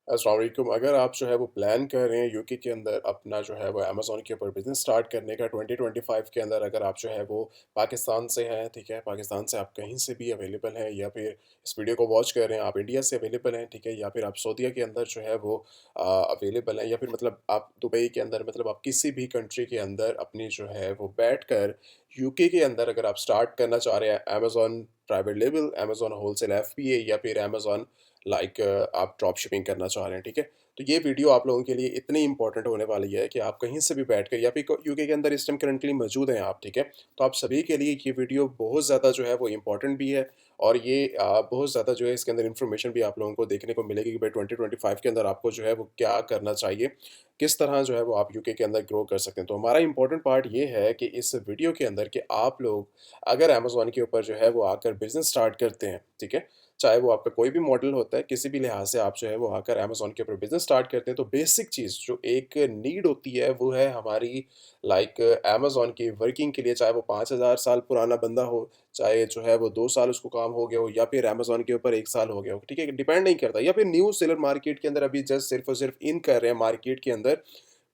अस्सलाम वालेकुम। अगर आप जो है वो प्लान कर रहे हैं यूके के अंदर अपना जो है वो अमेज़न के ऊपर बिज़नेस स्टार्ट करने का 2025 के अंदर, अगर आप जो है वो पाकिस्तान से हैं, ठीक है? पाकिस्तान से आप कहीं से भी अवेलेबल हैं, या फिर इस वीडियो को वॉच कर रहे हैं आप इंडिया से अवेलेबल हैं, ठीक है? या फिर आप सऊदीया के अंदर जो है वो अवेलेबल हैं, या फिर मतलब आप दुबई के अंदर, मतलब आप किसी भी कंट्री के अंदर अपनी जो है वो बैठकर यूके के अंदर अगर आप स्टार्ट करना चाह रहे हैं Amazon private label, Amazon wholesale FBA, या फिर अमेज़न आप ड्रॉप शिपिंग करना चाह रहे हैं, ठीक है? तो ये वीडियो आप लोगों के लिए इतनी इंपॉर्टेंट होने वाली है कि आप कहीं से भी बैठकर, या फिर यूके के अंदर इस टाइम करंटली मौजूद हैं आप, ठीक है? तो आप सभी के लिए ये वीडियो बहुत ज़्यादा जो है वो इम्पोर्टेंट भी है, और ये बहुत ज़्यादा जो है इसके अंदर इन्फॉर्मेशन भी आप लोगों को देखने को मिलेगी कि भाई 2025 के अंदर आपको जो है वो क्या करना चाहिए, किस तरह जो है वो आप यूके के अंदर ग्रो कर सकते हैं। तो हमारा इम्पोर्टेंट पार्ट ये है कि इस वीडियो के अंदर कि आप लोग अगर अमेज़न के ऊपर जो है वो आकर बिज़नेस स्टार्ट करते हैं, ठीक है? चाहे वो आपका कोई भी मॉडल होता है, किसी भी लिहाज से आप जो है वो आकर अमेज़न के ऊपर बिज़नेस स्टार्ट करते हैं, तो बेसिक चीज़ जो एक नीड होती है वो है हमारी अमेज़न की वर्किंग के लिए, चाहे वो 5000 साल पुराना बंदा हो, चाहे जो है वो 2 साल उसको काम हो गया हो, या फिर अमेज़न के ऊपर 1 साल हो गया हो, ठीक है? डिपेंड नहीं करता, या फिर न्यू सेलर मार्केट के अंदर अभी जस्ट सिर्फ़ और सिर्फ़ इन कर रहे हैं मार्केट के अंदर,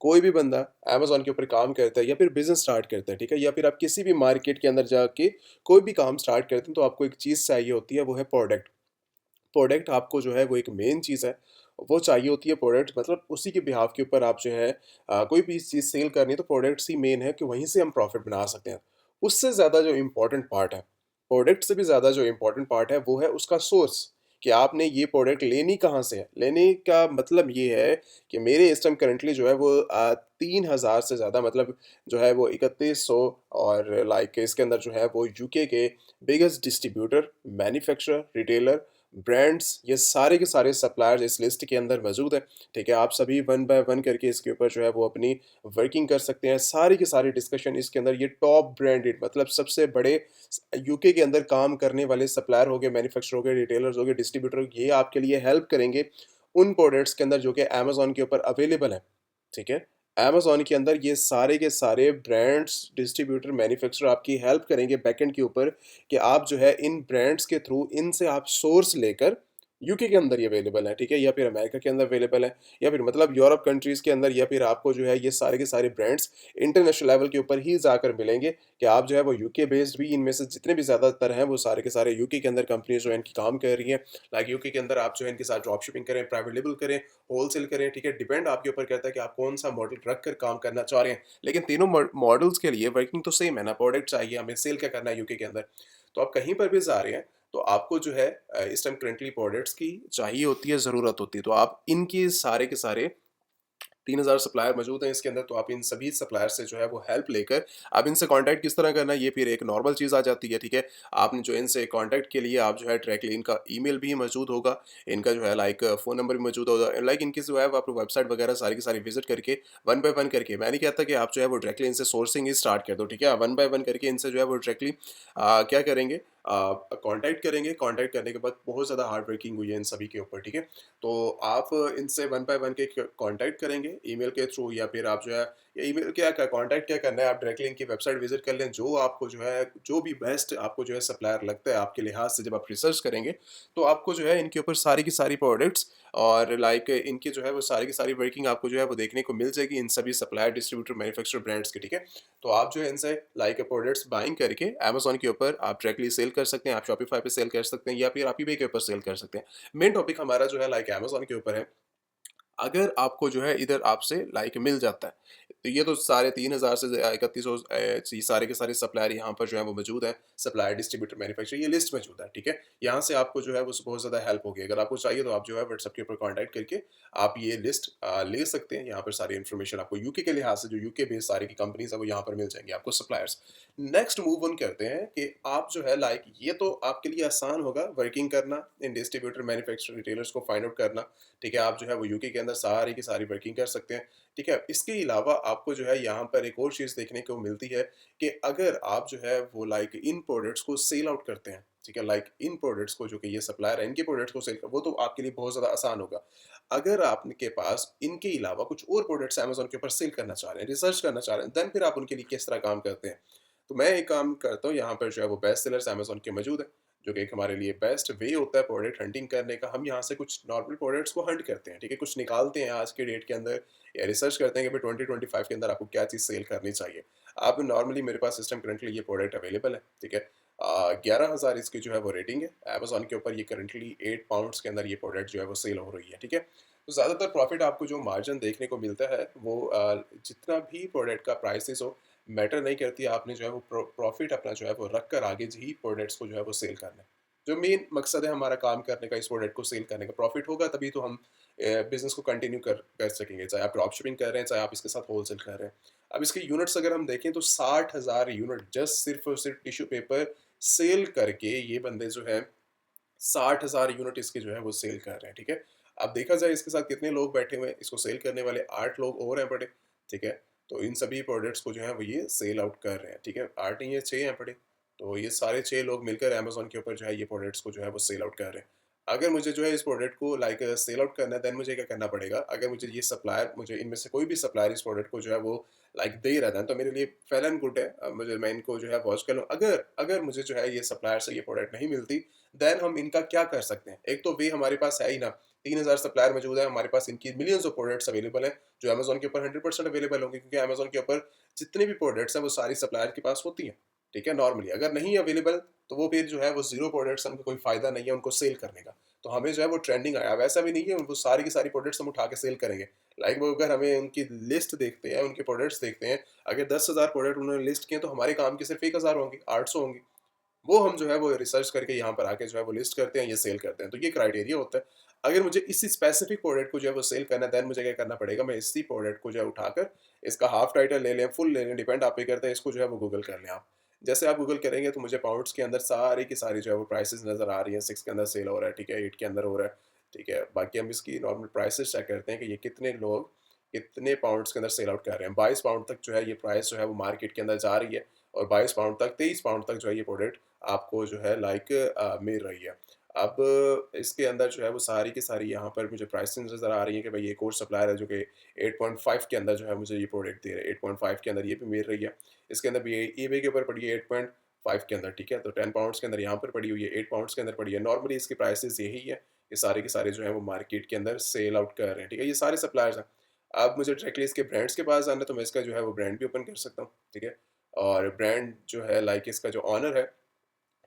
कोई भी बंदा अमेज़न के ऊपर काम करता है या फिर बिज़नेस स्टार्ट करता है, ठीक है? या फिर आप किसी भी मार्केट के अंदर जाके कोई भी काम स्टार्ट करते हैं, तो आपको एक चीज़ चाहिए होती है, वो है प्रोडक्ट। प्रोडक्ट आपको जो है वो एक मेन चीज़ है, वो चाहिए होती है प्रोडक्ट, मतलब उसी के बिहाफ़ के ऊपर आप जो है कोई भी चीज़ सेल करनी है तो प्रोडक्ट्स ही मेन है कि वहीं से हम प्रॉफ़िट बना सकते हैं। उससे ज़्यादा जो इम्पोर्टेंट पार्ट है, प्रोडक्ट से भी ज़्यादा जो इम्पोर्टेंट पार्ट है वो है उसका सोर्स, कि आपने ये प्रोडक्ट लेनी कहाँ से है? लेने का मतलब ये है कि मेरे इस टाइम करंटली जो है वो 3000 से ज़्यादा, मतलब जो है वो 3100, और इसके अंदर जो है वो यूके के biggest distributor, manufacturer, retailer, brands, ये सारे के सारे सप्लायर्स इस लिस्ट के अंदर मौजूद हैं, ठीक है? आप सभी वन बाय वन करके इसके ऊपर जो है वो अपनी वर्किंग कर सकते हैं। सारी की सारी डिस्कशन इसके अंदर, ये टॉप ब्रांडेड, मतलब सबसे बड़े यूके के अंदर काम करने वाले सप्लायर हो गए, मैन्युफैक्चरर हो गए, रिटेलर्स हो गए, डिस्ट्रीब्यूटर हो गए, ये आपके लिए हेल्प करेंगे उन प्रोडक्ट्स के अंदर जो कि अमेज़न के ऊपर अवेलेबल हैं, ठीक है? अमेज़न के अंदर ये सारे के सारे ब्रांड्स, डिस्ट्रीब्यूटर, मैन्युफैक्चरर आपकी हेल्प करेंगे बैकएंड के ऊपर, कि आप जो है इन ब्रांड्स के थ्रू इनसे आप सोर्स लेकर यूके के अंदर ये अवेलेबल है, ठीक है? या फिर अमेरिका के अंदर अवेलेबल है, या फिर मतलब यूरोप कंट्रीज़ के अंदर, या फिर आपको जो है ये सारे के सारे ब्रांड्स इंटरनेशनल लेवल के ऊपर ही जाकर मिलेंगे, कि आप जो है वो यूके बेस्ड भी, इनमें से जितने भी ज़्यादातर हैं वो सारे के सारे यूके के अंदर कंपनीज़ जो है इनकी काम कर रही हैं। यूके के अंदर आप जो है इनके साथ ड्रॉप शिपिंग करें, प्राइवेट लेबल करें, होलसेल करें, ठीक है? डिपेंड आपके ऊपर करता है कि आप कौन-सा मॉडल रख कर काम करना चाह रहे हैं। लेकिन तीनों मॉडल्स के लिए वर्किंग तो सेम है ना, प्रोडक्ट चाहिए, हमें सेल क्या करना है यूके के अंदर। तो आप कहीं पर भी जा रहे हैं, तो आपको जो है इस टाइम करंटली प्रोडक्ट्स की चाहिए होती है, ज़रूरत होती है। तो आप इनके सारे के सारे 3000 सप्लायर मौजूद हैं इसके अंदर, तो आप इन सभी सप्लायर से जो है वो हेल्प लेकर, अब इनसे कॉन्टैक्ट किस तरह करना है, ये फिर एक नॉर्मल चीज़ आ जाती है, ठीक है? आपने जो इनसे कॉन्टैक्ट के लिए आप जो है डायरेक्टली इनका ईमेल भी मौजूद होगा, इनका जो है फ़ोन नंबर भी मौजूद होगा, इनकी जो है वो आप वेबसाइट वगैरह सारी की सारी विज़िट करके, वन बाय वन करके, मैं नहीं कहता कि आप जो है वो डायरेक्टली इनसे सोर्सिंग ही स्टार्ट कर दो, ठीक है? वन बाय वन करके इनसे जो है वो डायरेक्टली क्या करेंगे, कॉन्टैक्ट करेंगे, कॉन्टैक्ट करने के बाद बहुत ज़्यादा हार्ड वर्किंग हुई है इन सभी के ऊपर, ठीक है? तो आप इनसे वन बाय वन के कांटेक्ट करेंगे ईमेल के थ्रू, या फिर आप जो है ईमेल क्या कांटेक्ट क्या करना है, आप डायरेक्टली इनकी वेबसाइट विजिट कर लें, जो आपको जो है जो भी बेस्ट आपको जो है सप्लायर लगता है आपके लिहाज से, जब आप रिसर्च करेंगे तो आपको जो है इनके ऊपर सारी की सारी प्रोडक्ट्स, और इनकी जो है वो सारी की सारी वर्किंग आपको जो है वो देखने को मिल जाएगी इन सभी सप्लायर, डिस्ट्रीब्यूटर, मैन्युफैक्चरर ब्रांड्स की, ठीक है? तो आप जो है इनसे प्रोडक्ट्स बाइंग करके अमेज़न के ऊपर आप डायरेक्टली सेल कर सकते हैं, आप शॉपिफाई पे सेल कर सकते हैं, या फिर आप ईबे के ऊपर सेल कर सकते हैं। मेन टॉपिक हमारा जो है अमेज़न के ऊपर है। अगर आपको जो है इधर आपसे मिल जाता है, तो ये तो सारे 3000 से 3100 ये सारे के सारे सप्लायर यहाँ पर जो है वो मौजूद हैं, सप्लायर, डिस्ट्रीब्यूटर, मैन्युफैक्चरर, ये लिस्ट मौजूद है, ठीक है? यहाँ से आपको जो है वो बहुत ज़्यादा हेल्प होगी। अगर आपको चाहिए तो आप जो है व्हाट्सएप के ऊपर कॉन्टैक्ट करके आप ये लिस्ट ले सकते हैं। यहाँ पर सारी इन्फॉर्मेशन आपको यूके के लिहाज से, जो यूके बेस्ड सारी की कंपनीज़ है वो यहाँ पर मिल जाएँगी आपको सप्लायर्स। नेक्स्ट मूव ऑन करते हैं कि आप जो है ये तो आपके लिए आसान होगा वर्किंग करना, इन डिस्ट्रीब्यूटर, मैन्युफैक्चरर, रिटेलर्स को फाइंड आउट करना, ठीक है? आप जो है वो यूके के अंदर सारी की सारी वर्किंग कर सकते हैं, ठीक है? इसके अलावा आपको जो है यहाँ पर एक और चीज़ देखने को मिलती है कि अगर आप जो है वो इन प्रोडक्ट्स को सेल आउट करते हैं, ठीक है? इन प्रोडक्ट्स को, जो कि ये सप्लायर है, इनके प्रोडक्ट्स को सेल कर, वो तो आपके लिए बहुत ज़्यादा आसान होगा। अगर आपके पास इनके अलावा कुछ और प्रोडक्ट्स अमेज़न के ऊपर सेल करना चाह रहे हैं, रिसर्च करना चाह रहे हैं, देन फिर आप उनके लिए किस तरह काम करते हैं? तो मैं एक काम करता हूँ, यहाँ पर जो है वो बेस्ट सेलर्स अमेज़न के मौजूद हैं, जो कि एक हमारे लिए बेस्ट वे होता है प्रोडक्ट हंटिंग करने का। हम यहाँ से कुछ नॉर्मल प्रोडक्ट्स को हंट करते हैं, ठीक है? कुछ निकालते हैं आज के डेट के अंदर या रिसर्च करते हैं कि भाई 2025 के अंदर आपको क्या चीज़ सेल करनी चाहिए। अब नॉर्मली मेरे पास सिस्टम करंटली ये प्रोडक्ट अवेलेबल है, ठीक है? 11,000 इसकी जो है वो रेटिंग है। अमेज़न के ऊपर ये करंटली 8 पाउंड्स के अंदर ये प्रोडक्ट जो है वो सेल हो रही है, ठीक है? तो ज़्यादातर प्रॉफ़िट आपको जो मार्जिन देखने को मिलता है वो जितना भी प्रोडक्ट का प्राइसेज़ हो, मैटर नहीं करती। आपने जो है वो प्रॉफ़िट अपना जो है वो रख कर आगे ही प्रोडक्ट्स को जो है वो सेल करना है। जो मेन मकसद है हमारा काम करने का, इस प्रोडक्ट को सेल करने का, प्रॉफ़िट होगा तभी तो हम बिज़नेस को कंटिन्यू कर सकेंगे। चाहे आप ड्रॉप शिपिंग कर रहे हैं, चाहे आप इसके साथ होलसेल कर रहे हैं। अब इसके यूनिट्स अगर हम देखें तो 60,000 यूनिट जस्ट सिर्फ़ और सिर्फ़ टिश्यू पेपर सेल करके ये बंदे जो हैं 60,000 यूनिट इसके जो है वो सेल कर रहे हैं, ठीक है? अब देखा जाए इसके साथ कितने लोग बैठे हुए हैं, इसको सेल करने वाले 8 लोग और हैं बड़े, ठीक है? तो इन सभी प्रोडक्ट्स को जो है वो ये सेल आउट कर रहे हैं, ठीक है? 8 नहीं है 6 हैं बड़े, तो ये सारे 6 लोग मिलकर अमेज़न के ऊपर जो है ये प्रोडक्ट्स को जो है वो सेल आउट कर रहे हैं। अगर मुझे जो है इस प्रोडक्ट को सेल आउट करना है, देन मुझे क्या करना पड़ेगा? अगर मुझे इनमें से कोई भी सप्लायर इस प्रोडक्ट को जो है वो दे रहा है, तो मेरे लिए वेल एंड गुड है। मैं इनको जो है वॉच कर लूँ। अगर अगर मुझे जो है ये सप्लायर से ये प्रोडक्ट नहीं मिलती, देन हम इनका क्या कर सकते हैं? एक तो वे हमारे पास है ही ना, 3,000 सप्लायर मौजूद है, हमारे पास इनकी मिलियंस ऑफ प्रोडक्ट्स अवेलेबल हैं, जो अमेज़न के ऊपर 100% अवेलेबल होंगे, क्योंकि अमेज़न के ऊपर जितने भी प्रोडक्ट्स हैं, वो सारी सप्लायर के पास होती हैं, ठीक है? नॉर्मली अगर नहीं अवेलेबल, तो वो फिर जो है वो ज़ीरो प्रोडक्ट्स, हमको कोई फ़ायदा नहीं है उनको सेल करने का। तो हमें जो है वो ट्रेंडिंग आया, वैसा भी नहीं है वो सारी की सारी प्रोडक्ट्स हम उठा के सेल करेंगे। वो अगर हमें उनकी लिस्ट देखते हैं, उनके प्रोडक्ट्स देखते हैं, अगर 10,000 प्रोडक्ट उन्होंने लिस्ट किए, तो हमारे काम के सिर्फ 1,000 होंगे, 800 होंगे। वो हम जो है वो रिसर्च करके यहाँ पर आके जो है वो लिस्ट करते हैं, ये सेल करते हैं। तो ये क्राइटेरिया होता है। अगर मुझे इसी स्पेसिफिक प्रोडक्ट को जो है वो सेल करना है, देन मुझे क्या करना पड़ेगा? मैं इसी प्रोडक्ट को जो है उठाकर इसका हाफ टाइटल ले लें, फुल ले लें, डिपेंड आप पे करता है। इसको जो है वो गूगल कर लें आप। जैसे आप गूगल करेंगे तो मुझे पाउंड्स के अंदर सारी की सारी जो है वो प्राइसेस नज़र आ रही हैं। 6 के अंदर सेल हो रहा है, ठीक है? 8 के अंदर हो रहा है, ठीक है? बाकी हम इसकी नॉर्मल प्राइसेस चेक करते हैं कि ये कितने लोग कितने पाउंड्स के अंदर सेल आउट कर रहे हैं। 22 पाउंड तक जो है ये प्राइस जो है वो मार्केट के अंदर जा रही है, और 22 पाउंड तक, 23 पाउंड तक जो है ये प्रोडक्ट आपको जो है मिल रही है। अब इसके अंदर जो है वो सारी की सारी यहाँ पर मुझे प्राइसेस नज़र आ रही है कि भाई एक और सप्लायर है जो कि 8.5 के अंदर जो है मुझे ये प्रोडक्ट दे रहा है। 8.5 के अंदर ये भी मिल रही है। इसके अंदर भी ईबे के ऊपर पड़ी है 8.5 के अंदर, ठीक है? तो 10 पाउंड्स के अंदर यहाँ पर पड़ी हुई है, 8 पाउंड्स के अंदर पड़ी है। नॉर्मली इसकी प्राइसेस यही है। ये सारे के सारे जो है वो मार्केट के अंदर सेल आउट कर रहे हैं, ठीक है? ये सारे सप्लायर्स हैं। अब मुझे डायरेक्टली इसके ब्रांड्स के पास जाना है, तो मैं इसका जो है वो ब्रांड भी ओपन कर सकता हूँ, ठीक है? और ब्रांड जो है इसका जो ओनर है,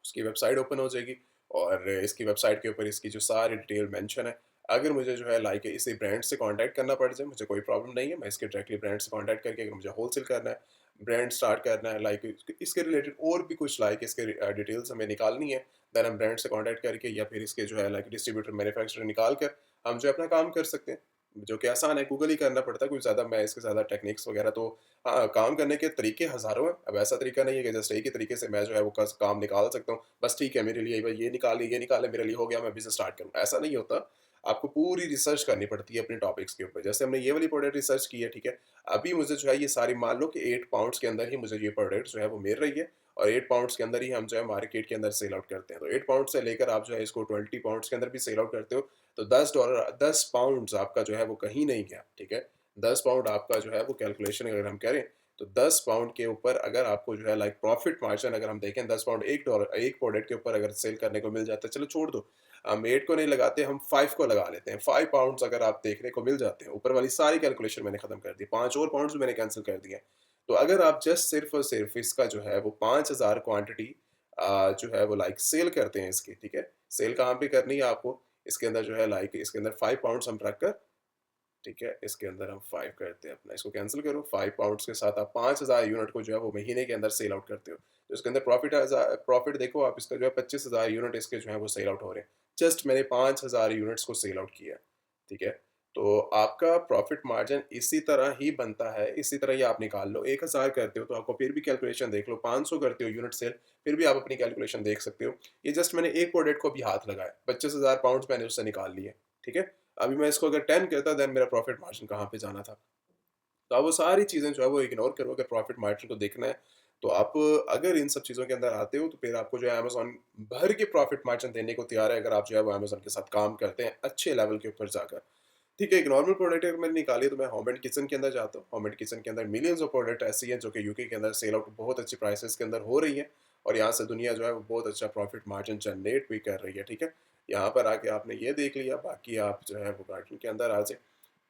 उसकी वेबसाइट ओपन हो जाएगी, और इसकी वेबसाइट के ऊपर इसकी जो सारी डिटेल मेंशन है। अगर मुझे जो है इसी ब्रांड से कांटेक्ट करना पड़ जाए, मुझे कोई प्रॉब्लम नहीं है। मैं इसके डायरेक्टली ब्रांड से कांटेक्ट करके, अगर मुझे होलसेल करना है, ब्रांड स्टार्ट करना है, इसके रिलेटेड और भी कुछ इसके डिटेल्स हमें निकालनी है, देन हम ब्रांड से कांटेक्ट करके या फिर इसके जो है डिस्ट्रीब्यूटर मैन्युफैक्चरर निकाल कर हम जो है अपना काम कर सकते हैं, जो कि आसान है। गूगल ही करना पड़ता है, कुछ ज़्यादा मैं इसके ज़्यादा टेक्निक्स वगैरह तो, हाँ, काम करने के तरीके हज़ारों हैं। अब ऐसा तरीका नहीं है कि जस्ट एक ही तरीके से मैं जो है वो कस काम निकाल सकता हूँ। बस ठीक है, मेरे लिए भाई ये निकाले, मेरे लिए हो गया, मैं बिज़नेस स्टार्ट करूँ, ऐसा नहीं होता। आपको पूरी रिसर्च करनी पड़ती है अपने टॉपिक्स के ऊपर। जैसे हमने ये वाली प्रोडक्ट रिसर्च की है, ठीक है? अभी मुझे जो है ये सारी, मान लो कि 8 पाउंड्स के अंदर ही मुझे ये प्रोडक्ट जो है वो मिल रही है, और 8 पाउंड्स के अंदर ही हम जो है मार्केट के अंदर सेल आउट करते हैं। तो 8 पाउंड से लेकर आप जो है इसको 20 पाउंड्स के अंदर भी सेल आउट करते हो, तो $10 पाउंड्स आपका जो है वो कहीं नहीं गया, ठीक है? 10 पाउंड आपका जो है वो कैलकुलेशन अगर हम करें, तो 10 पाउंड के ऊपर अगर आपको जो है प्रॉफिट मार्जिन अगर हम देखें, 10 पाउंड एक प्रोडक्ट के ऊपर अगर सेल करने को मिल जाता है, चलो छोड़ दो, हम 8 को नहीं लगाते, हम 5 को लगा लेते हैं। 5 पाउंड्स अगर आप देखने को मिल जाते हैं, ऊपर वाली सारी कैलकुलेशन मैंने खत्म कर दी, 5 और पाउंड्स भी मैंने कैंसिल कर दिए। तो अगर आप जस्ट सिर्फ और सिर्फ इसका जो है वो 5,000 क्वांटिटी जो है वो सेल करते हैं इसकी, ठीक है? सेल कहाँ पे करनी है आपको? इसके अंदर जो है इसके अंदर 5 पाउंड्स हम रखकर, ठीक है? इसके अंदर हम 5 करते हैं अपना, इसको कैंसल करो। 5 पाउंड्स के साथ आप 5,000 यूनिट को जो है वो महीने के अंदर सेल आउट करते हो। तो इसके अंदर प्रॉफिट देखो आप, इसका जो है 25,000 यूनिट इसके जो है वो सेल आउट हो रहे हैं। जस्ट मैंने 5,000 यूनिट्स को सेल आउट किया है, ठीक है? तो आपका प्रॉफिट मार्जिन इसी तरह ही बनता है, इसी तरह ही आप निकाल लो। 1,000 करते हो तो आपको फिर भी कैलकुलेशन देख लो, 500 करते हो यूनिट सेल, फिर भी आप अपनी कैलकुलेशन देख सकते हो। ये जस्ट मैंने एक प्रोडक्ट को भी हाथ लगाया, 25,000 पाउंड्स मैंने उससे निकाल लिए, ठीक है? अभी मैं इसको अगर 10 करता, देन मेरा प्रॉफिट मार्जिन कहाँ पे जाना था। तो आप वो सारी चीज़ें जो है वो इग्नोर करो। अगर प्रॉफिट मार्जिन को देखना है, तो आप अगर इन सब चीज़ों के अंदर आते हो, तो फिर आपको जो है अमेज़न भर के प्रॉफिट मार्जिन देने को तैयार है, अगर आप जो है वो अमेज़न के साथ काम करते हैं अच्छे लेवल के ऊपर जाकर। ठीक है, एक नॉर्मल प्रोडक्ट अगर मैंने निकाली तो मैं होम एंड किचन के अंदर जाता हूँ। होम एंड किचन के अंदर मिलियंस ऑफ प्रोडक्ट ऐसी हैं जो कि यूके के अंदर सेल आउट बहुत अच्छी प्राइसेस के अंदर हो रही है और यहाँ से दुनिया जो है वो बहुत अच्छा प्रॉफिट मार्जिन जनरेट भी कर रही है, ठीक है। यहाँ पर आके आपने ये देख लिया, बाकी आप जो है वो गार्डन के अंदर आ जाए,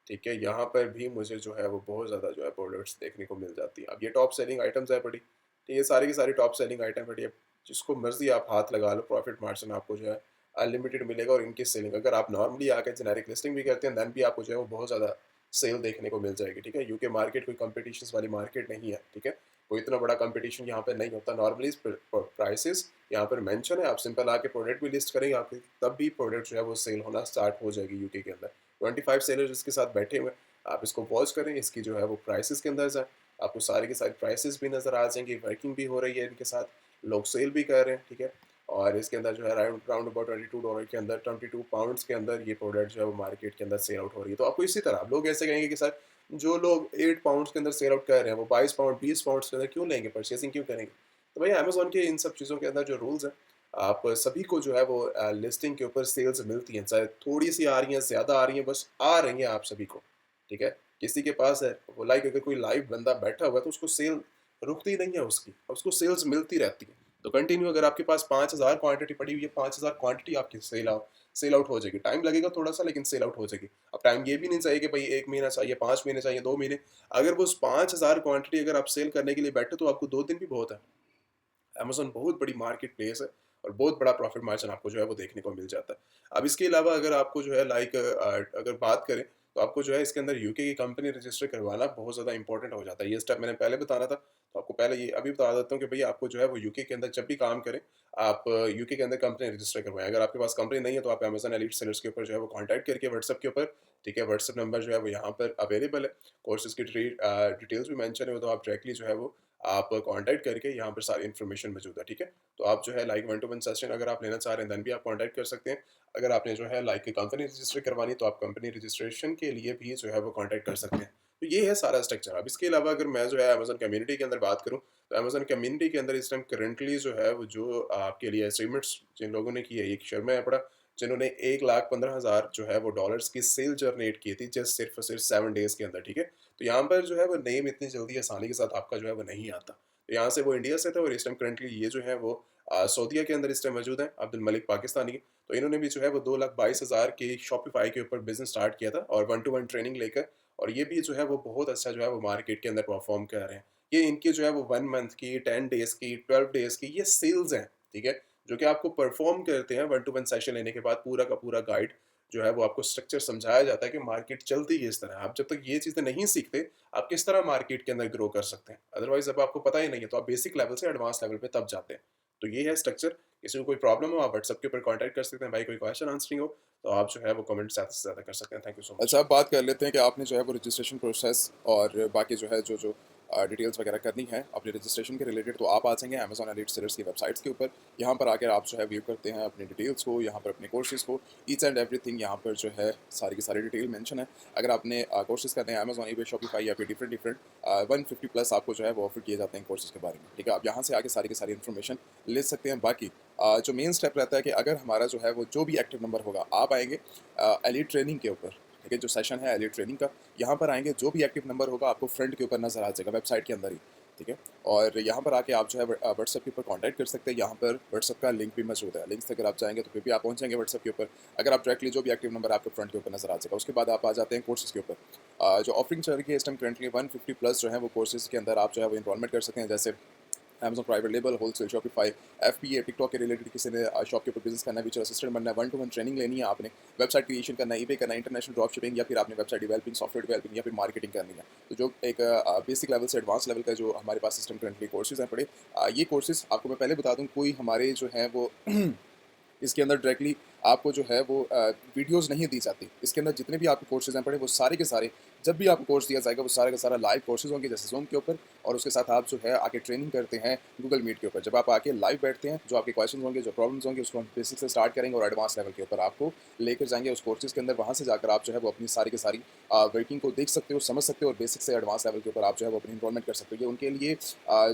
ठीक है। यहाँ पर भी मुझे जो है वो बहुत ज़्यादा जो है प्रोडक्ट्स देखने को मिल जाती है। अब ये टॉप सेलिंग आइटम्स है बड़ी, तो ये सारी की सारी टॉप सेलिंग आइटम बड़ी है। जिसको मर्ज़ी आप हाथ लगा लो, प्रॉफिट मार्जिन आपको जो है अनलिमिटेड मिलेगा और इनकी सेलिंग अगर आप नॉर्मली आके जेनेरिक लिस्टिंग भी करते हैं देन भी आपको जो है वो बहुत ज़्यादा सेल देखने को मिल जाएगी, ठीक है। यूके मार्केट कोई कॉम्पिटिशन्स वाली मार्केट नहीं है, ठीक है। कोई इतना बड़ा कॉम्पिटिशन यहाँ पे नहीं होता। नॉर्मली प्राइसेस यहाँ पर मेंशन है, आप सिंपल आके प्रोडक्ट भी लिस्ट करेंगे आपके, तब भी प्रोडक्ट जो है वो सेल होना स्टार्ट हो जाएगी यूके के अंदर। 25 सेलर्स इसके साथ बैठे हुए हैं, आप इसको वॉच करें, इसकी जो है वो प्राइसेस के अंदर जाएँ, आपको सारी की सारी प्राइसेस भी नज़र आ जाएँगी, वर्किंग भी हो रही है इनके साथ, लोग सेल भी कर रहे हैं, ठीक है। और इसके अंदर जो है राउंड राउंड अबाउट $22 के अंदर, 22 पाउंड्स के अंदर ये प्रोडक्ट जो है वो मार्केट के अंदर सेल आउट हो रही है। तो आपको इसी तरह लोग ऐसे कहेंगे कि सर जो लोग 8 पाउंड्स के अंदर सेल आउट कर रहे हैं वो 22 पाउंड 20 पाउंड्स के अंदर क्यों लेंगे, परचेसिंग क्यों करेंगे? तो भैया अमेज़न के इन सब चीज़ों के अंदर जो रूल्स हैं, आप सभी को जो है वो लिस्टिंग के ऊपर सेल्स मिलती हैं, चाहे थोड़ी-सी आ रही हैं, ज़्यादा आ रही हैं, बस आ रही हैं आप सभी को, ठीक है? किसी के पास है, वो लाइक अगर कोई लाइव बंदा बैठा हुआ है तो उसको सेल रुकती नहीं है उसकी, उसको सेल्स मिलती रहती है। तो कंटिन्यू अगर आपके पास 5000 क्वांटिटी पड़ी हुई है, 5000 क्वांटिटी आपकी सेल आउट हो जाएगी। टाइम लगेगा थोड़ा-सा लेकिन सेल आउट हो जाएगी। अब टाइम ये भी नहीं चाहिए कि भई 1 महीना चाहिए, 5 महीने चाहिए, 2 महीने। अगर वो उस 5000 क्वांटिटी अगर आप सेल करने के लिए बैठे तो आपको 2 दिन भी बहुत है। अमेज़न बहुत बड़ी मार्केट प्लेस है और बहुत बड़ा प्रॉफ़िट मार्जिन आपको जो है वो देखने को मिल जाता है। अब इसके अलावा अगर आपको जो है लाइक अगर बात करें तो आपको जो है इसके अंदर यूके की कंपनी रजिस्टर करवाना बहुत ज़्यादा इंपॉर्टेंट हो जाता है। ये स्टेप मैंने पहले बताना था, तो आपको पहले ये अभी बता देता हूँ कि भई आपको जो है वो यूके के अंदर जब भी काम करें, आप यूके के अंदर कंपनी रजिस्टर करवाएँ। अगर आपके पास कंपनी नहीं है तो आप अमेज़न एलीट सेलर्स के ऊपर जो है वो कॉन्टैक्ट करके व्हाट्सएप के ऊपर, ठीक है, व्हाट्सएप नंबर जो है वो यहाँ पर अवेलेबल है। कोर्सेज़ की डिटेल्स भी मेंशन है, वो तो आप डायरेक्टली जो है वो आप कॉन्टैक्ट करके यहाँ पर सारी इन्फॉर्मेशन मौजूद है, ठीक है? तो आप जो है like one two one session अगर आप लेना चाह रहे हैं देन भी आप कॉन्टैक्ट कर सकते हैं। अगर आपने जो है लाइक कंपनी रजिस्टर करवानी तो आप कंपनी रजिस्ट्रेशन के लिए भी जो है वो कॉन्टैक्ट कर सकते हैं। तो ये है सारा स्ट्रक्चर। अब इसके अलावा अगर मैं जो है अमेज़न कम्युनिटी के अंदर बात करूँ, तो अमेज़न कम्युनिटी के अंदर इस टाइम करंटली जो है वो जो आपके लिए अचीवमेंट्स जिन लोगों ने की है, एक शर्मा है पड़ा, जिन्होंने 1,15,000 जो है वो डॉलर्स की सेल जनरेट की थी जस्ट सिर्फ़ और सिर्फ़ 7 डेज़ के अंदर, ठीक है? तो यहाँ पर जो है वो नेम इतनी जल्दी आसानी के साथ आपका जो है वो नहीं आता। तो यहाँ से वो इंडिया से थे और इस टाइम करंटली ये जो है वो सऊदीया के अंदर इस टाइम मौजूद हैं, अब्दुल मलिक पाकिस्तानी। तो इन्होंने भी जो है वो 2,22,000 के शॉपिफ़ाई के ऊपर बिज़नेस स्टार्ट किया था और वन टू वन ट्रेनिंग लेकर, और ये भी जो है वो बहुत अच्छा जो है वो मार्केट के अंदर परफ़ॉर्म कर रहे हैं। ये इनकी जो है वो 1 मंथ की, 10 डेज़ की, 12 डेज़ की ये सेल्स हैं, ठीक है? जो कि आपको परफ़ॉर्म करते हैं वन टू वन सेशन लेने के बाद पूरा का पूरा गाइड जो है वो आपको स्ट्रक्चर समझाया जाता है कि मार्केट चलती है इस तरह। आप जब तक ये चीज़ें नहीं सीखते, आप किस तरह मार्केट के अंदर ग्रो कर सकते हैं। अदरवाइज़ जब आपको पता ही नहीं है, तो आप बेसिक लेवल से एडवांस लेवल पे तब जाते हैं। तो ये है स्ट्रक्चर। किसी को कोई प्रॉब्लम हो, आप व्हाट्सएप के ऊपर कॉन्टैक्ट कर सकते हैं। भाई कोई क्वेश्चन आंसरिंग हो, तो आप जो है वो कमेंट ज़्यादा से ज़्यादा कर सकते हैं। Thank you so much. अच्छा, अब बात कर लेते हैं कि आपने जो है वो रजिस्ट्रेशन प्रोसेस और बाकी जो है जो डिटेल्स वगैरह करनी है अपने रजिस्ट्रेशन के रिलेटेड, तो आप आ जाएंगे अमेजॉन एलीट सेलर्स की वेबसाइट्स के ऊपर। यहाँ पर आकर आप जो है व्यू करते हैं अपनी डिटेल्स को, यहाँ पर अपने कोर्सेज़ को, ईच एंड एवरीथिंग यहाँ पर जो है सारी की सारी डिटेल मेंशन है। अगर आपने कोर्सेज़ करने हैं अमेजॉन, ईबे, शॉपिफाई या फिर डिफरेंट डिफरेंट 150 प्लस आपको जो है वो ऑफर किए जाते हैं कोर्सेज़ के बारे में, ठीक है। आप यहाँ से आके सारी की सारी इन्फॉर्मेशन ले सकते हैं। बाकी जो मेन स्टेप रहता है कि अगर हमारा जो है वो जो भी एक्टिव नंबर होगा, आप आएंगे एलीट ट्रेनिंग के ऊपर, ठीक है, जो सेशन है एलीट ट्रेनिंग का, यहाँ पर आएंगे, जो भी एक्टिव नंबर होगा आपको फ्रंट के ऊपर नजर आ जाएगा वेबसाइट के अंदर ही, ठीक है। और यहाँ पर आके आप जो है व्हाट्सएप के ऊपर कांटेक्ट कर सकते हैं। यहाँ पर व्हाट्सएप का लिंक भी मौजूद है, लिंक से अगर आप जाएंगे तो फिर भी आप पहुँचेंगे व्हाट्सएप के ऊपर। अगर आप डायरेक्टली जो भी एक्टिव नंबर आपको फ्रंट के ऊपर नजर आ जाएगा, उसके बाद आप आ जाते हैं कोर्सेज के ऊपर। जो ऑफरिंग चल रही है इस टाइम करंटली 150 प्लस जो है वो कोर्सेज के अंदर आप जो है वो इनरोलमेंट कर सकते हैं, जैसे Amazon private label, wholesale, Shopify, FBA, TikTok के रिलेटेड किसी ने शॉप के ऊपर बिजनेस करना है, विचुअल असिस्टेंट बनना है, वन टू वन ट्रेनिंग लेनी है आपने, वेबसाइट क्रिएशन करना है, ईबे करना है, इंटरनेशनल ड्रॉप शिपिंग, या फिर आपने वेबसाइट डेवलपिंग, सॉफ्टवेयर डेवलपिंग या फिर मार्केटिंग करनी है। तो जो एक बेसिक लेवल से एडवांस लेवल का जो हमारे पास सिस्टम करंटली कोर्सेज हैं पड़े, ये कोर्सेज आपको मैं पहले बता दूँ, कोई हमारे जो है वो इसके अंदर डायरेक्टली आपको जो है वो वीडियोस नहीं दी जाती। इसके अंदर जितने भी आपके कोर्सेज हैं पड़े, वो सारे के सारे, जब भी आपको कोर्स दिया जाएगा वो सारा का सारा लाइव कोर्सेज होंगे, जैसे ज़ूम के ऊपर, और उसके साथ आप जो है आके ट्रेनिंग करते हैं गूगल मीट के ऊपर। जब आप आके लाइव बैठते हैं, जो आपके क्वेश्चन होंगे, जो प्रॉब्लम्स होंगे, उसको हम बेसिक से स्टार्ट करेंगे और एडवांस लेवल के ऊपर आपको लेकर जाएंगे उस कोर्सेज के अंदर। वहाँ से जाकर आप जो है वो अपनी सारी की सारी वर्किंग को देख सकते हो, समझ सकते हो और बेसिक से एडवांस लेवल के ऊपर आप जो है वो अपनी इनरोलमेंट कर सकते हो। ये उनके लिए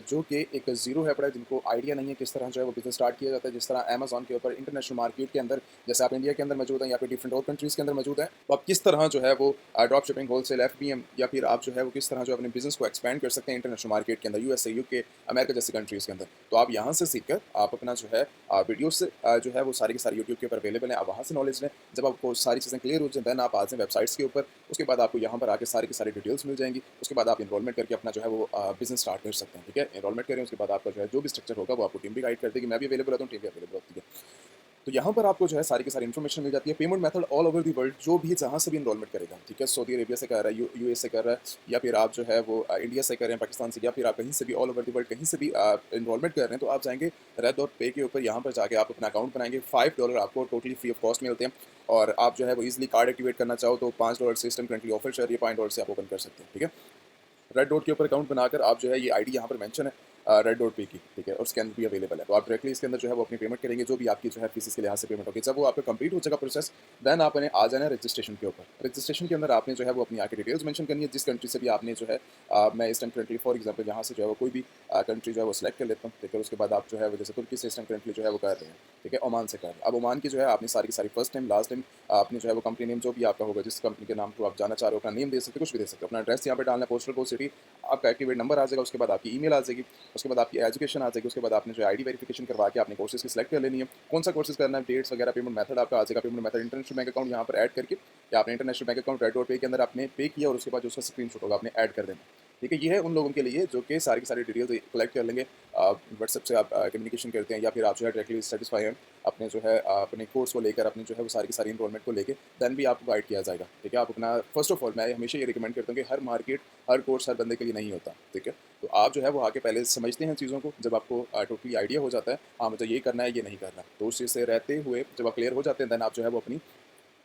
जो कि एक ज़ीरो है पड़ा, जिनको आइडिया नहीं है किस तरह जो है वो बिजनेस स्टार्ट किया जाता है। जिस तरह अमेज़न के ऊपर इंटरनेशनल मार्केट के अंदर, जैसे आप इंडिया के अंदर मौजूद हैं या फिर डिफरेंट और कंट्रीज़ के अंदर मौजूद हैं, तो आप किस तरह जो है वो ड्रॉप शिपिंग, होलसेल, एफबीएम या फिर आप जो है वो किस तरह जो अपने बिजनेस को एक्सपैंड कर सकते हैं इंटरनेशनल मार्केट के अंदर, यूएसए, यूके, अमेरिका जैसी कंट्रीज़ के अंदर। तो आप यहाँ से सीखकर आप अपना जो है वीडियोस से जो है वो सारी की सारी यूट्यूब के ऊपर अवेलेबल है, आप वहाँ से नॉलेज लें। जब आपको सारी चीज़ें क्लियर हो जाए, देन आप आ जाएँ वेबसाइट्स के ऊपर। उसके बाद आपको यहाँ पर आके सारी की सारी डिटेल्स मिल जाएंगी। उसके बाद आप इनरोलमेंट करके अपना जो है वो बिजनेस स्टार्ट कर सकते हैं। ठीक है, इनरोलमेंट करें, उसके बाद आपका जो है जो भी स्ट्रक्चर होगा वो आपको टीम भी गाइड कर देगी। मैं भी अवेलेबल रहता हूँ, टीम भी अवेलेबल होती है। तो यहाँ पर आपको जो है सारी की सारी इन्फॉर्मेशन मिल जाती है। Payment method all over the world, जो भी जहाँ से भी इनरोलमेंट करेगा, ठीक है, सऊदी अरेबिया से कर रहा है, यूएस से कर रहा है, या फिर आप जो है वो इंडिया से कर रहे हैं, पाकिस्तान से, या फिर आप कहीं से भी ऑल ओवर द वर्ल्ड कहीं से भी इनरोलमेंट कर रहे हैं, तो आप जाएंगे रेड डॉट पे के ऊपर। यहाँ पर जाके आप अपना अकाउंट बनाएंगे। $5 आपको टोटली फ्री ऑफ कॉस्ट मिलते हैं। और आप जो है वो इजीली कार्ड एक्टिवेट करना चाहो तो $5 सिस्टम करंटली ऑफर चल रही है, $5 से आप ओपन कर सकते हैं। ठीक है, रेड डॉट के ऊपर अकाउंट बनाकर आप जो है ये आईडी यहाँ पर मेंशन है रेड डॉट पे की, ठीक है, और उसके अंदर भी अवेलेबल है। तो आप डायरेक्टली इसके अंदर जो है वो अपनी पेमेंट करेंगे, जो भी आपकी जो है फीस के लिहाज से पेमेंट होगी। जब वो आपका कंप्लीट हो जाएगा प्रोसेस, देन आपने आ जाना है रजिस्ट्रेशन के ऊपर। रजिस्ट्रेशन के अंदर आपने जो है वो अपनी आके डिटेल्स मेंशन करनी है, जिस कंट्री से भी आपने जो है मैं इस टाइम करंटली फॉर एग्जांपल यहाँ से जो है वो कोई भी कंट्री जो है वो सिलेक्ट कर लेता हूँ। ठीक है, उसके बाद आप जो है वो जैसे तुर्की से इस टाइम करंटली जो है वो कर रहे हैं, ठीक है, ओमान से कर रहे हैं। अब ओमान की जो है आपने सारी की सारी फर्स्ट टाइम, लास्ट टाइम आपने जो है वो कंपनी नेम जो भी आपका होगा, जिस कंपनी के नाम को आप जाना चाह रहे हो, अपना नेम दे सकते हो, कुछ भी दे सकते हो। अपना एड्रेस यहाँ पे डालना है, पोस्टल कोड, सिटी, आपका एक्टिवेट नंबर आ जाएगा। उसके बाद आपकी ईमेल आ जाएगी। उसके बाद आपकी एजुकेशन आ जाएगी। उसके बाद आपने जो आईडी वेरिफिकेशन करवा के आपने कोर्सेज की सिलेक्ट कर लेनी है, कौन सा कोर्सेज करना है, डेट्स वगैरह, पेमेंट मेथड आपका आ जाएगा। Payment method international bank account यहाँ पर ऐड करके, या आपने international bank account red dot पे के अंदर आपने पे किया और उसके बाद जो उसका स्क्रीनशॉट होगा आपने ऐड कर देना। ठीक है, ये है उन लोगों के लिए जो कि सारी की सारी डिटेल्स कलेक्ट कर लेंगे। व्हाट्सएप से आप कम्युनिकेशन करते हैं, या फिर आप जो है डायरेक्टली सेटिस्फाई हैं अपने जो है अपने कोर्स को लेकर, अपने जो है वो सारी की सारी इनरोलमेंट को लेकर, देन भी आपको गाइड किया जाएगा। ठीक है, आप अपना फर्स्ट ऑफ ऑल मैं हमेशा ये रिकमेंड करता हूँ कि हर मार्केट, हर कोर्स हर बंदे के लिए नहीं होता। ठीक है, तो आप जो है वो आके पहले समझते हैं चीज़ों को। जब आपको टोटली आइडिया हो जाता है, हाँ मुझे ये करना है, ये नहीं करना, तो उस चीज़ से रहते हुए जब आप क्लियर हो जाते हैं, देन आप जो है वो अपनी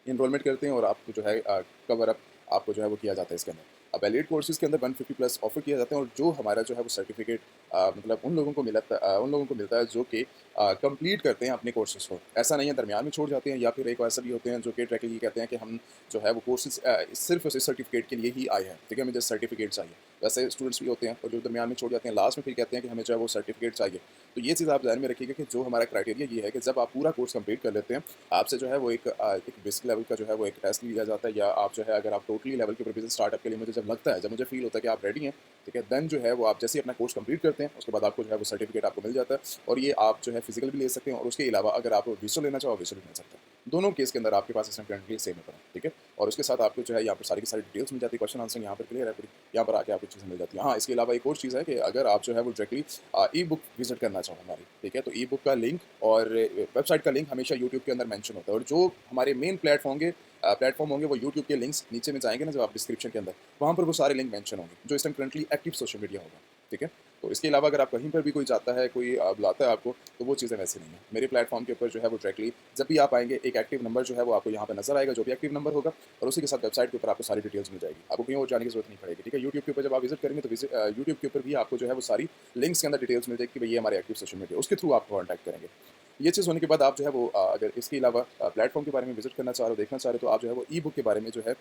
इनरोलमेंट करते हैं और आपको जो है कवर अप आपको जो है वो किया जाता है इसके अंदर। अब एलिट कोर्सेज़ के अंदर 150 प्लस ऑफर किया जाता है, और जो हमारा जो है वो सर्टिफिकेट मतलब उन लोगों को मिलता है जो कि कंप्लीट करते हैं अपने कोर्सेज़ को। ऐसा नहीं है दरमियान में छोड़ जाते हैं, या फिर एक ऐसा भी होते हैं जो कि डायरेक्टली ये कहते हैं कि हम जो है वो कोर्सेज़ सिर्फ इस सर्टिफिकेट के लिए ही आए हैं। ठीक है, हमें जस्ट सर्टिफिकेट चाहिए। वैसे स्टूडेंट्स भी होते हैं और जो दरमियान में छोड़ जाते हैं, लास्ट में फिर कहते हैं कि हमें जो है वो सर्टिफिकेट चाहिए। तो ये चीज़ आप ध्यान में रखिएगा कि जो हमारा क्राइटेरिया ये है कि जब आप पूरा कोर्स कंप्लीट कर लेते हैं, आपसे जो है वो एक बेसिक लेवल का जो है वो एक टेस्ट लिया जाता है, या आप जो है अगर आप टोटली लेवल के ऊपर बिजनेस स्टार्टअप के लिए मुझे जब लगता है, जब मुझे फील होता है कि आप रेडी हैं, ठीक है, देन जो है वो आप जैसे ही अपना कोर्स कंप्लीट करते हैं, उसके बाद आपको जो है वो सर्टिफिकेट आपको मिल जाता है। और ये आप जो है फिजिकल भी ले सकते हैं, और उसके अलावा अगर आप विजुअल लेना चाहो, विजुअल भी मिल सकता है। दोनों केस के अंदर आपके पास सिस्टम करंटली सेम है पड़ा। ठीक है, और उसके साथ आपको जो है यहाँ पर सारी की सारी डिटेल्स मिल जाती है। क्वेश्चन आंसर यहाँ पर क्लियर है पूरी, यहाँ पर आके आपको चीज़ें मिल जाती हैं। हाँ, इसके अलावा एक और चीज़ है कि अगर आप जो है वो डायरेक्टली ई बुक विजिट करना चाहो हमारी, ठीक है, तो ई बुक का लिंक और वेबसाइट का लिंक हमेशा यूट्यूब के अंदर मेंशन होता है। और जो हमारे मेन प्लेटफॉर्म होंगे वो यूट्यूब के लिंक्स नीचे में जाएंगे ना, जब आप डिस्क्रिप्शन के अंदर, वहाँ पर वो सारे लिंक मेंशन होंगे जो इस time currently active social media होगा। ठीक है, तो इसके अलावा अगर आप कहीं पर भी कोई जाता है, कोई बुलाता है आपको, तो वो चीज़ें वैसे नहीं है। मेरे प्लेटफॉर्म के ऊपर जो है वो डायरेक्टली जब भी आप आएंगे, एक एक्टिव नंबर जो है वो आपको यहाँ पर नजर आएगा, जो भी एक्टिव नंबर होगा, और उसी के साथ वेबसाइट के ऊपर आपको सारी डिटेल्स मिल जाएगी। आपको कहीं और जाने की जरूरत नहीं पड़ेगी। ठीक है, यूट्यूब के ऊपर जब आप विजिट करेंगे तो यूट्यूब के ऊपर भी आपको जो है वो सारी लिंक्स के अंदर डिटेल्स मिल जाएगी कि भाई ये हमारे एक्टिव सोशल मीडिया, उसके थ्रू आपको कॉन्टैक्ट करेंगे। ये चीज़ होने के बाद आप जो है वो अगर इसके अलावा प्लेटफॉर्म के बारे में विजिट करना चाह रहे हो, देखना चाह रहे हो, तो आप जो है वो ई बुक के बारे में जो है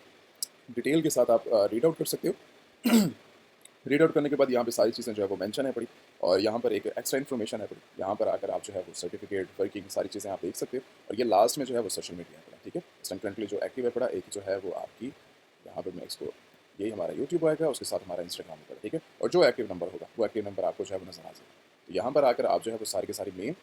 डिटेल के साथ आप रीड आउट कर सकते हो। रीड आउट करने के बाद यहाँ पे सारी चीज़ें जो है वो मेंशन है पड़ी, और यहाँ पर एक एक्स्ट्रा इन्फॉर्मेशन है पड़ी। यहाँ पर आकर आप जो है वो सर्टिफिकेट, वर्किंग, सारी चीज़ें आप देख सकते हो। और ये लास्ट में जो है वो सोशल मीडिया है पड़ा। ठीक है, इस करंटली जो एक्टिव है पड़ा, एक जो है वो आपकी यहाँ पर मैं इसको, यही हमारा यूट्यूब आएगा, उसके साथ हमारा इंस्टाग्राम होगा। ठीक है, और जो एक्टिव नंबर होगा वो एक्टिव नंबर आपको जो है वो नजर आ जाएगा। तो यहाँ पर आकर आप जो है वो सारी के सारी मेन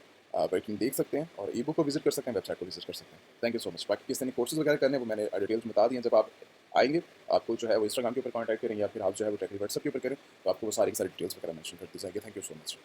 वर्किंग देख सकते हैं, और ई बुक को विजिट कर सकते हैं, वेबसाइट को विजिट कर सकते हैं। Thank you so much. बाकी किसी ने कोर्सेज वगैरह करने, वो मैंने डिटेल्स बता दी हैं। जब आप आएंगे, आपको जो है वो इंस्टाग्राम के ऊपर कॉन्टैक्ट करें, या फिर आप जो है वो डायरेक्टली व्हाट्सएप के ऊपर करें, तो आपको वो सारी की सारी डिटेल्स वगैरह मेंशन कर दी जाएगी। Thank you so much.